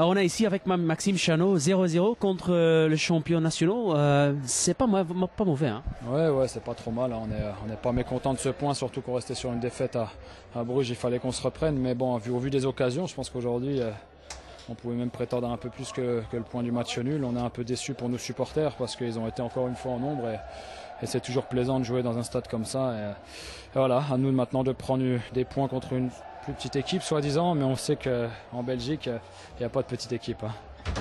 Alors, on est ici avec Maxime Chanot, 0-0 contre le champion national. C'est pas mauvais. Hein. Ouais, c'est pas trop mal. Hein. On n'est pas mécontent de ce point, surtout qu'on restait sur une défaite à Bruges. Il fallait qu'on se reprenne. Mais bon, au vu des occasions, je pense qu'aujourd'hui, on pouvait même prétendre un peu plus que le point du match nul. On est un peu déçus pour nos supporters parce qu'ils ont été encore une fois en nombre. Et c'est toujours plaisant de jouer dans un stade comme ça. Et voilà, à nous maintenant de prendre des points contre une plus petite équipe, soi-disant. Mais on sait qu'en Belgique, il n'y a pas de petite équipe. Hein.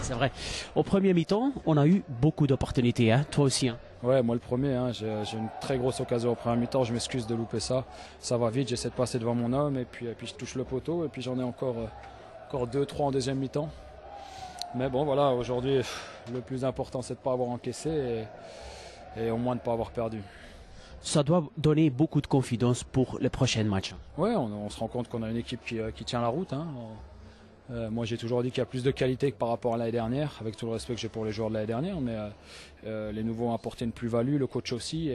C'est vrai. Au premier mi-temps, on a eu beaucoup d'opportunités. Hein. Toi aussi. Hein. Ouais, moi le premier, hein, j'ai une très grosse occasion au premier mi-temps, je m'excuse de louper ça. Ça va vite, j'essaie de passer devant mon homme et puis je touche le poteau et puis j'en ai encore 2-3 en deuxième mi-temps. Mais bon voilà, aujourd'hui le plus important c'est de ne pas avoir encaissé et au moins de ne pas avoir perdu. Ça doit donner beaucoup de confiance pour les prochains matchs. Ouais, on se rend compte qu'on a une équipe qui tient la route. Hein. Moi j'ai toujours dit qu'il y a plus de qualité que par rapport à l'année dernière, avec tout le respect que j'ai pour les joueurs de l'année dernière, mais les nouveaux ont apporté une plus-value, le coach aussi,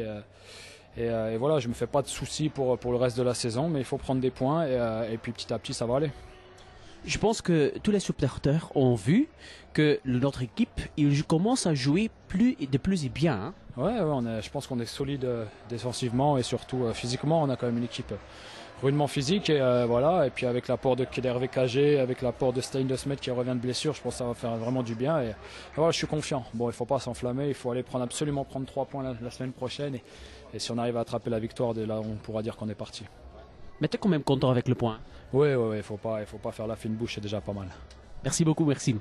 et voilà, je ne me fais pas de soucis pour le reste de la saison, mais il faut prendre des points, et puis petit à petit ça va aller. Je pense que tous les supporters ont vu que notre équipe commence à jouer de plus et bien. Hein. Ouais, je pense qu'on est solide défensivement et surtout physiquement, on a quand même une équipe rudement physique et voilà, et puis avec l'apport d'Hervé Cagé, avec l'apport de Stein de Smet qui revient de blessure, je pense que ça va faire vraiment du bien et voilà, je suis confiant. Bon, il ne faut pas s'enflammer, il faut aller absolument prendre 3 points la semaine prochaine et si on arrive à attraper la victoire, dès là on pourra dire qu'on est parti. Mais tu es quand même content avec le point. Oui, il faut pas faire la fine bouche, c'est déjà pas mal. Merci beaucoup, merci.